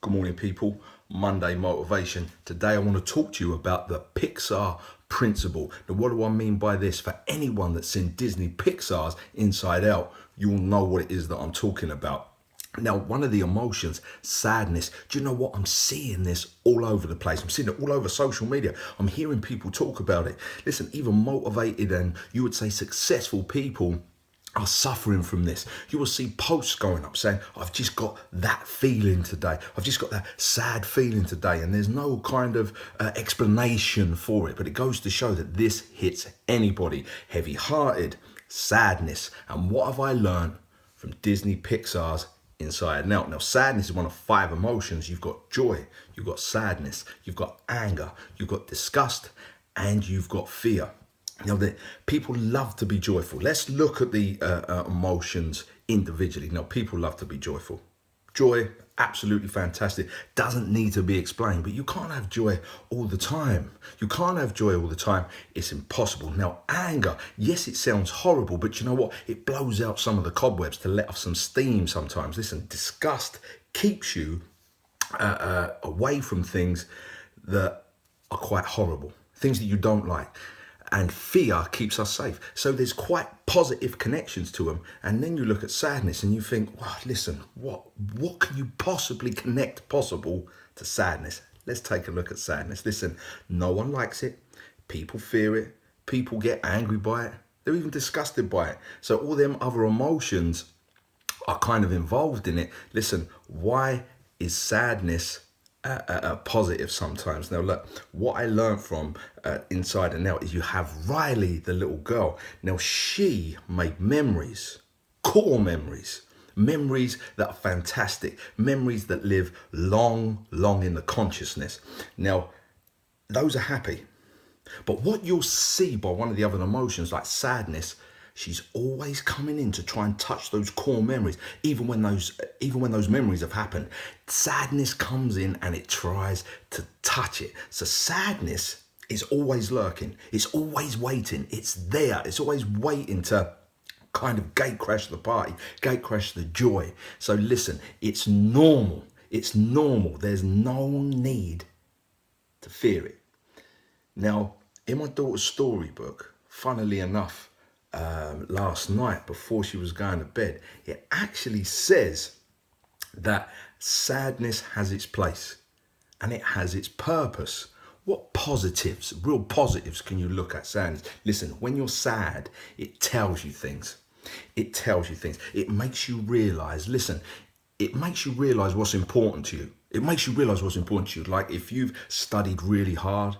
Good morning, people. Monday motivation. Today I want to talk to you about the Pixar Principle. Now, what do I mean by this? For anyone that's seen Disney Pixar's Inside Out, you'll know what it is that I'm talking about. Now, one of the emotions, sadness, do you know what? I'm seeing this all over the place. I'm seeing it all over social media. I'm hearing people talk about it. Listen, even motivated and you would say successful people are suffering from this. You will see posts going up saying, I've just got that feeling today. I've just got that sad feeling today. And there's no kind of explanation for it. But it goes to show that this hits anybody. Heavy-hearted, sadness. And what have I learned from Disney Pixar's Inside Out? Now, sadness is one of 5 emotions. You've got joy, you've got sadness, you've got anger, you've got disgust, and you've got fear. Now, that people love to be joyful. Let's look at the emotions individually. Now, people love to be joyful. Joy, absolutely fantastic. Doesn't need to be explained, but you can't have joy all the time. You can't have joy all the time. It's impossible. Now, anger, yes, it sounds horrible, but you know what? It blows out some of the cobwebs to let off some steam sometimes. Listen, disgust keeps you away from things that are quite horrible, things that you don't like. And fear keeps us safe. So there's quite positive connections to them. And then you look at sadness and you think, well, listen, what can you possibly connect possible to sadness? Let's take a look at sadness. Listen, no one likes it. People fear it. People get angry by it. They're even disgusted by it. So all them other emotions are kind of involved in it. Listen, why is sadness positive sometimes? Now look, what I learned from Inside and Out is you have Riley, the little girl. Now she made memories, core memories, memories that are fantastic, memories that live long in the consciousness. Now those are happy, but what you'll see by one of the other emotions like sadness, she's always coming in to try and touch those core memories, even when those memories have happened. Sadness comes in and it tries to touch it. So sadness is always lurking. It's always waiting. It's there. It's always waiting to kind of gate crash the party, gate crash the joy. So listen, it's normal. It's normal. There's no need to fear it. Now, in my daughter's storybook, funnily enough, last night before she was going to bed, it actually says that sadness has its place and it has its purpose. What positives, real positives, can you look at sadness? Listen, when you're sad, it tells you things. It tells you things. It makes you realize, listen, it makes you realize what's important to you. It makes you realize what's important to you. Like if you've studied really hard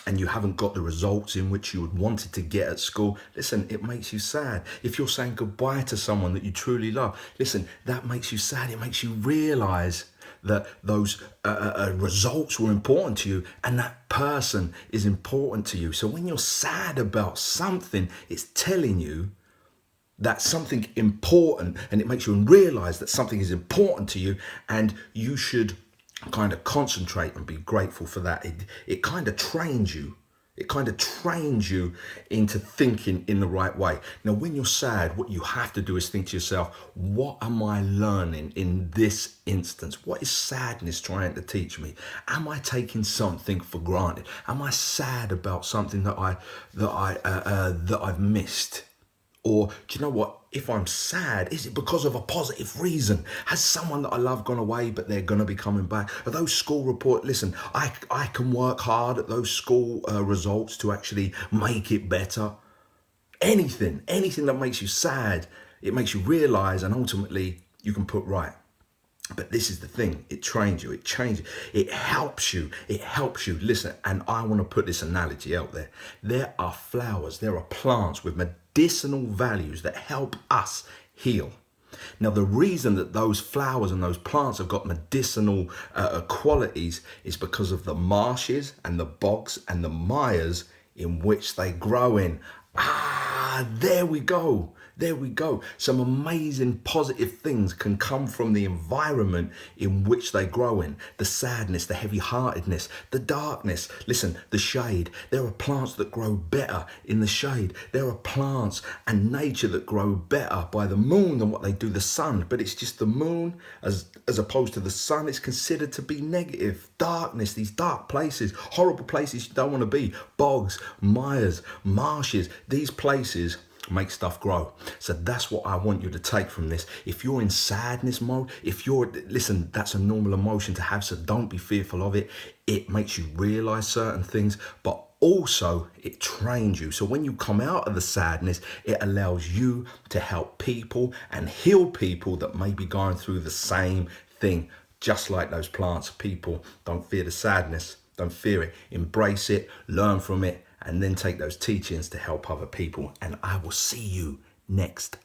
and you haven't got the results in which you would wanted to get at school, listen, it makes you sad. If you're saying goodbye to someone that you truly love, listen, that makes you sad. It makes you realize that those results were important to you and that person is important to you. So when you're sad about something, it's telling you that something important, and it makes you realize that something is important to you and you should kind of concentrate and be grateful for that. It kind of trains you. It kind of trains you into thinking in the right way. Now, when you're sad, what you have to do is think to yourself, what am I learning in this instance? What is sadness trying to teach me? Am I taking something for granted? Am I sad about something that I've missed? Or do you know what? If I'm sad, is it because of a positive reason? Has someone that I love gone away, but they're going to be coming back? Are those school reports? Listen, I can work hard at those school results to actually make it better. Anything that makes you sad, it makes you realize, and ultimately you can put right. But this is the thing, it trains you, it changes, it helps you. Listen, and I want to put this analogy out there. There are flowers, there are plants with medicinal values that help us heal. Now, the reason that those flowers and those plants have got medicinal qualities is because of the marshes and the bogs and the mires in which they grow in. There we go. There we go. Some amazing positive things can come from the environment in which they grow in. The sadness, the heavy-heartedness, the darkness. Listen, the shade. There are plants that grow better in the shade. There are plants and nature that grow better by the moon than what they do the sun. But it's just the moon as opposed to the sun. It's considered to be negative. Darkness, these dark places, horrible places you don't want to be. Bogs, mires, marshes. These places make stuff grow. So that's what I want you to take from this. If you're in sadness mode, listen, that's a normal emotion to have, so don't be fearful of it. It makes you realize certain things, but also it trains you. So when you come out of the sadness, it allows you to help people and heal people that may be going through the same thing. Just like those plants, people, don't fear the sadness, don't fear it, embrace it, learn from it, and then take those teachings to help other people. And I will see you next